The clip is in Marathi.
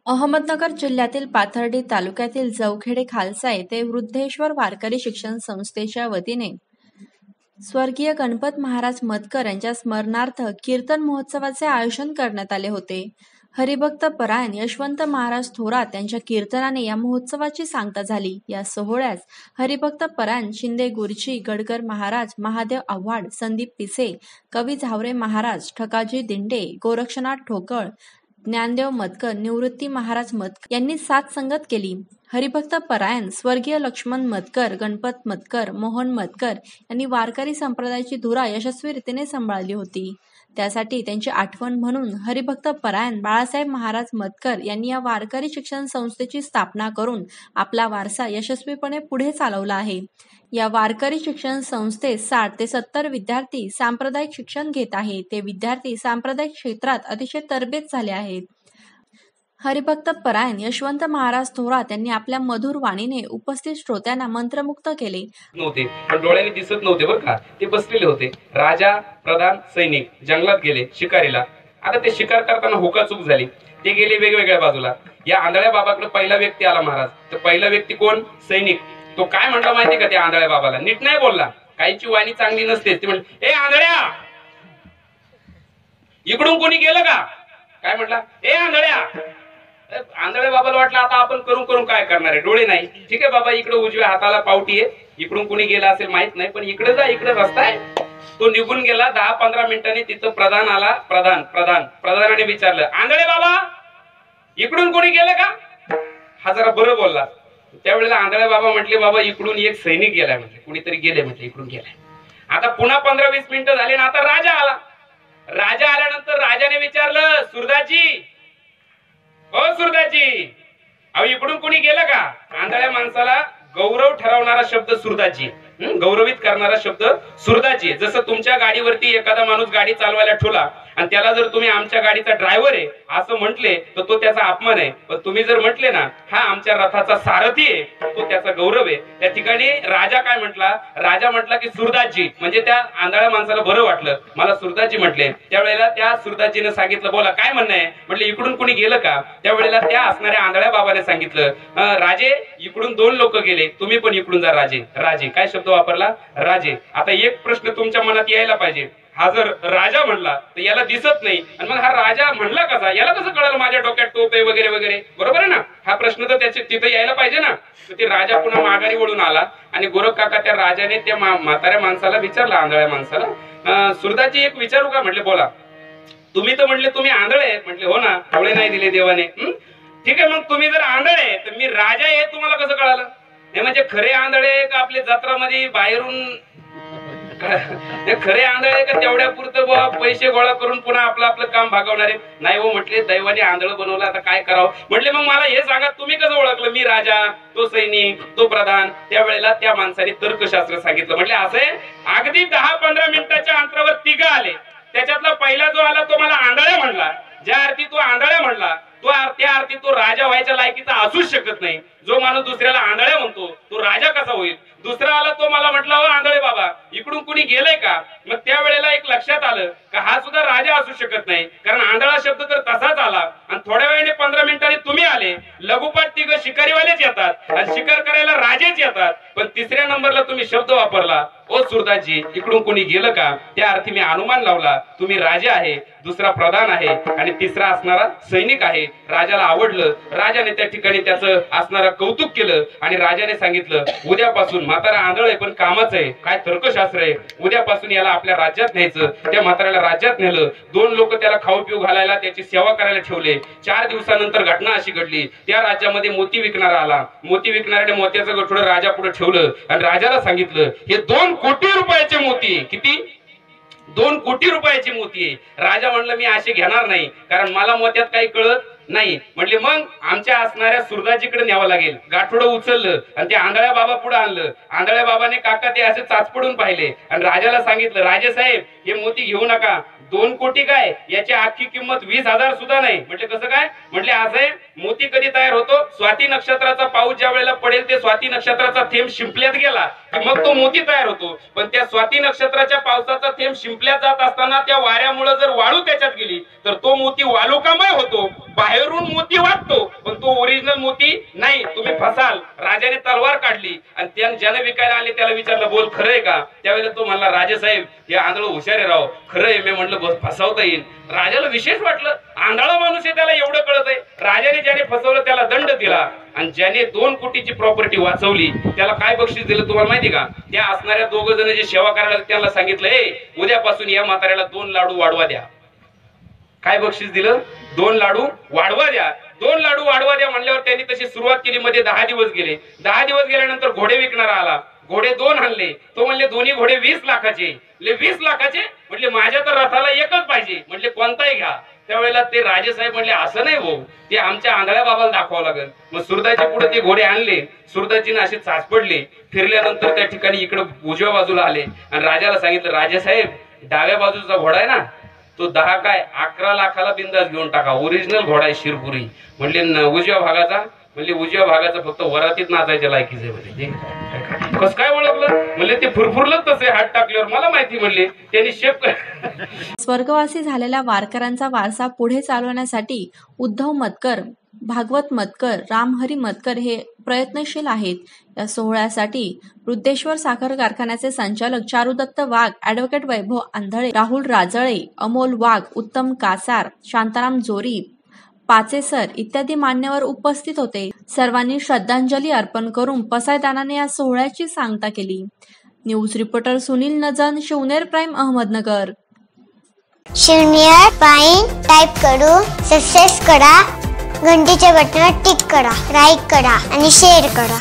अहमदनगर जिल्ह्यातील पाथर्डी तालुक्यातील जवखेडे खालसा येथे वृद्धेश्वर वारकरी शिक्षण संस्थेच्या वतीने स्वर्गीय गणपत महाराज मतकर यांच्या स्मरणार्थ कीर्तन महोत्सवाचे आयोजन करण्यात आले होते. हरिभक्त परायण यशवंत महाराज थोरात यांच्या कीर्तनाने या महोत्सवाची सांगता झाली. या सोहळ्यास हरिभक्त परायण शिंदे गुरुजी गडकर महाराज, महादेव आव्हाड, संदीप पिसे, कवी झावरे महाराज, ठकाजी दिंडे, गोरक्षनाथ ठोकळ, ज्ञानदेव मतकर, निवृत्ती महाराज मतकर यांनी साथ संगत केली. हरिभक्त परायण स्वर्गीय लक्ष्मण मतकर, गणपत मतकर, मोहन मतकर यांनी वारकरी संप्रदायाची धुरा यशस्वी रीतीने सांभाळली होती. त्यासाठी त्यांची आठवण म्हणून हरिभक्त परायण बाळासाहेब महाराज मतकर यांनी या वारकरी शिक्षण संस्थेची स्थापना करून आपला वारसा यशस्वीपणे पुढे चालवला आहे. या वारकरी शिक्षण संस्थेत 60 ते 70 विद्यार्थी सांप्रदायिक शिक्षण घेत आहेत. ते विद्यार्थी सांप्रदायिक क्षेत्रात अतिशय तरबेज झाले आहेत. हरिभक्त परायण यशवंत महाराज थोरात यांनी आपल्या मधुर वाणीने उपस्थित श्रोत्यांना मंत्रमुक्त केले. नव्हते पण डोळ्याने दिसत नव्हते बरं का, ते बसलेले होते. राजा, प्रधान, सैनिक जंगलात गेले शिकारीला. आता ते शिकार करताना हुका चूक झाली, ते गेले वेगवेगळ्या बाजूला. या आंधळ्या बाबाकडे पहिला व्यक्ती आला महाराज. तर पहिला व्यक्ती कोण? सैनिक. तो काय म्हटला माहिती का त्या आंधळ्या बाबाला? नीट नाही बोलला, काहीची वाणी चांगली नसते. ते म्हणले, ए आंधळ्या, इकडून कोणी गेलं का? काय म्हटला? ए आंधळ्या. आंधळ्या बाबाला वाटलं आता आपण करून करून काय करणार आहे, डोळे नाही. ठीक आहे बाबा, इकडे उजव्या हाताला पावटी आहे, इकडून कोणी गेला असेल माहित नाही, पण इकडे जा, इकडे रस्ता आहे. तो निघून गेला. 10-15 मिनिटांनी तिथं प्रधान आला. प्रधानाने विचारलं, आंधळे बाबा इकडून कोणी गेलं का? हा जरा बरं बोलला. त्यावेळेला आंधळे बाबा म्हटले, बाबा इकडून एक सैनिक गेलाय. म्हटले कुणीतरी गेले, म्हटले इकडून गेलाय. आता पुन्हा 15-20 मिनिटं झाली ना, आता राजा आला. राजा आल्यानंतर राजाने विचारलं, सुरदाजी, ओ सुरदाजी, अहो इकडून कोणी गेलं का? आंधळ्या माणसाला गौरव ठरवणारा शब्द सुरदाजी, गौरवित करणारा शब्द सुरदाजी. जसं तुमच्या गाडीवरती एखादा माणूस गाडी चालवायला ठेवला आणि त्याला जर तुम्ही आमच्या गाडीचा ड्रायव्हर आहे असं म्हटले तर तो त्याचा अपमान आहे. पण तुम्ही जर म्हटले ना हा आमच्या रथाचा सारथी आहे, तो त्याचा गौरव आहे. त्या ठिकाणी राजा काय म्हटला? राजा म्हटला की सुरदासजी. म्हणजे त्या आंधळ्या माणसाला बरं वाटलं, मला सुरदासजी म्हटले. त्यावेळेला त्या सुरदासजीने सांगितलं, बोला काय म्हणणं आहे? म्हटलं इकडून कोणी गेलं का? त्यावेळेला त्या असणाऱ्या आंधळ्या बाबाने सांगितलं, राजे इकडून 2 लोक गेले, तुम्ही पण इकडून जा. राजे. राजे काय शब्द वापरला? राजे. आता एक प्रश्न तुमच्या मनात यायला पाहिजे, हा जर राजा म्हणला तर याला दिसत नाही, आणि मग हा राजा म्हणला कसा? याला कसं कळलं माझ्या डोक्यात टोप आहे वगैरे वगैरे? बरोबर आहे ना? हा प्रश्न तर त्याच्या तिथे यायला पाहिजे ना. तर ते राजा पुन्हा माघारी वळून आला आणि गोरख काका त्या राजाने त्या म्हाताऱ्या माणसाला विचारला, आंधळ्या माणसाला, सुरदासजी एक विचारू का? म्हटले बोला. तुम्ही तर म्हटले तुम्ही आंधळे. म्हटले हो ना, डोळे नाही दिले देवाने. ठीक आहे, मग तुम्ही जर आंधळे तर मी राजा आहे तुम्हाला कसं कळालं? हे म्हणजे खरे आंधळे का आपले जत्रामध्ये बाहेरून खरे आंधळे का तेवढ्या पुरतं पैसे गोळा करून पुन्हा आपलं आपलं काम भागवणारे? नाही हो म्हटले, दैवाने आंधळ बनवलं, आता काय करावं? म्हटले मग मला हे सांगा, तुम्ही कसं ओळखलं मी राजा, तो सैनिक, तो प्रधान? त्यावेळेला त्या माणसाने तर्कशास्त्र सांगितलं. म्हटले असे अगदी 10-15 मिनिटाच्या अंतरावर 3 आले. त्याच्यातला पहिला जो आला तो मला आंधळ्या म्हणला. ज्या अर्थी तो आंधळ्या म्हणला त्या अर्थी तो राजा व्हायच्या लायकीचा असूच शकत नाही. जो माणूस दुसऱ्याला आंधळ्या म्हणतो तो राजा कसा होईल? दुसरा आला तो मला म्हटला, हो आंधळे बाबा इकडून कुणी गेलंय का? मग त्यावेळेला एक लक्षात आलं का हा सुद्धा राजा असू शकत नाही, कारण आंधळा शब्द तर तसाच आला. आणि थोड्या वेळाने 15 मिनिटांनी तुम्ही आले. लगोपाठ 3 शिकारीवालेच येतात आणि शिकार करायला राजेच येतात. पण 3ऱ्या नंबरला तुम्ही शब्द वापरला, ओ सुरदासजी इकडून कोणी गेलं का? त्या अर्थी मी अनुमान लावला तुम्ही राजा आहे, दुसरा प्रधान आहे आणि 3रा असणारा सैनिक आहे. राजाला आवडलं. राजाने त्या ठिकाणी त्याचं असणारा कौतुक केलं आणि राजाने सांगितलं, उद्यापासून म्हातारा आंधळ आहे पण कामाचं आहे, काय तर्कशास्त्र आहे, उद्यापासून याला आपल्या राज्यात न्यायचं. त्या म्हाताऱ्याला राज्यात नेलं. 2 लोक त्याला खाऊ पिऊ घालायला, त्याची सेवा करायला ठेवले. 4 दिवसानंतर घटना अशी घडली, त्या राज्यामध्ये मोती विकणारा आला. मोती विकणाऱ्याने मोत्याचं गठुडं राजा पुढे ठेवलं आणि राजाला सांगितलं, हे 2 कोटी रुपयाचे मोती आहे. किती? 2 कोटी रुपयाची मोती आहे. राजा म्हणलं मी असे घेणार नाही, कारण मला मोत्यात काही कळत नाही. म्हटले मग आमच्या असणाऱ्या सुरदाजीकडे न्यावं लागेल. गाठोडं उचललं आणि ते आंधळ्या बाबा पुढे आणलं. आंधळ्या बाबाने काका ते असे चाचपडून पाहिले आणि राजाला सांगितलं, राजे साहेब हे मोती घेऊ नका, 2 कोटी काय, याची आखी किंमत 20,000 सुद्धा नाही. म्हटले कसं काय? म्हटले असे मोती कधी तयार होतो? स्वाती नक्षत्राचा पाऊस ज्या वेळेला पडेल ते स्वाती नक्षत्राचा थेंब शिंपल्यात गेला की मग तो मोती तयार होतो. पण त्या स्वाती नक्षत्राच्या पावसाचा थेंब शिंपल्यात जात असताना त्या वाऱ्यामुळे जर वाळू त्याच्यात गेली तर तो मोती वालुकामय होतो. बाहेरून मोती वाटतो पण तो ओरिजिनल मोती नाही, तुम्ही फसाल. राजाने तलवार काढली आणि ज्याने विकायला आले त्याला विचारलं, बोल खरंय का? त्यावेळेला तो म्हणला, राजेसाहेब हे आंधळ हुशार आहे राव, खरंय. मी म्हटलं बस फसवता येईल. राजाला विशेष वाटलं, आंधळा माणूस आहे त्याला एवढं कळत आहे. राजाने ज्याने फसवलं त्याला दंड दिला आणि ज्याने 2 कोटीची प्रॉपर्टी वाचवली त्याला काय बक्षीस दिलं तुम्हाला माहिती का? त्या असणाऱ्या 2 जण जे सेवा करायला त्यांना सांगितलं, उद्यापासून या म्हाताऱ्याला 2 लाडू वाढवा द्या. काय बक्षीस दिलं? 2 लाडू वाढवा द्या. 2 लाडू वाढवा द्या म्हणल्यावर त्यांनी तशी सुरुवात केली. मध्ये 10 दिवस गेले. 10 दिवस गेल्यानंतर घोडे विकणारा आला. घोडे 2 आणले. तो म्हणले दोन्ही घोडे 20 लाखाचे. 20 लाखाचे म्हटले, माझ्या तर रथाला एकच पाहिजे. म्हटले कोणताही घ्या. त्यावेळेला ते राजेसाहेब म्हणले, असं नाही भाऊ, ते आमच्या आंधळ्या बाबाला दाखवावं लागेल. मग सुरदाच्या पुढे ते घोडे आणले. सुरदाजीने असे चाच पडले. फिरल्यानंतर त्या ठिकाणी इकडे उजव्या बाजूला आले आणि राजाला सांगितलं, राजेसाहेब डाव्या बाजूचा घोडा आहे ना, तो 10 काय 11 लाखाला बिंदास घेऊन टाका. ओरिजिनल घोडा आहे शिरपुरी. म्हणले उजव्या भागाचा? म्हणले उजव्या भागाचा फक्त वरातीत नाचायच्या लायकीचे. म्हणजे कस काय ओळखलं? म्हणले ते फुरफुरलं तसे हात टाकल्यावर मला माहिती. म्हणले त्यांनी शेप. स्वर्गवासी झालेल्या वारकऱ्यांचा वारसा पुढे चालवण्यासाठी उद्धव मतकर, भागवत मतकर, रामहरी मतकर हे प्रयत्नशील आहेत. या सोहळ्यासाठी वृद्धेश्वर साखर कारखान्याचे संचालक चारुदत्त वाघ, ॲडव्होकेट वैभव आंधळे, राहुल राजळे, अमोल वाघ, उत्तम कासार, शांताराम जोरी, पाचेसर इत्यादी मान्यवर उपस्थित होते. सर्वांनी श्रद्धांजली अर्पण करून पसायदानाने या सोहळ्याची सांगता केली. News reporter Sunil Najan, Shivner prime, Ahmednagar. Shivner prime type करून सबस्क्राइब करा, घंटीच्या बटनावर टिक करा, लाईक करा आणि शेअर करा.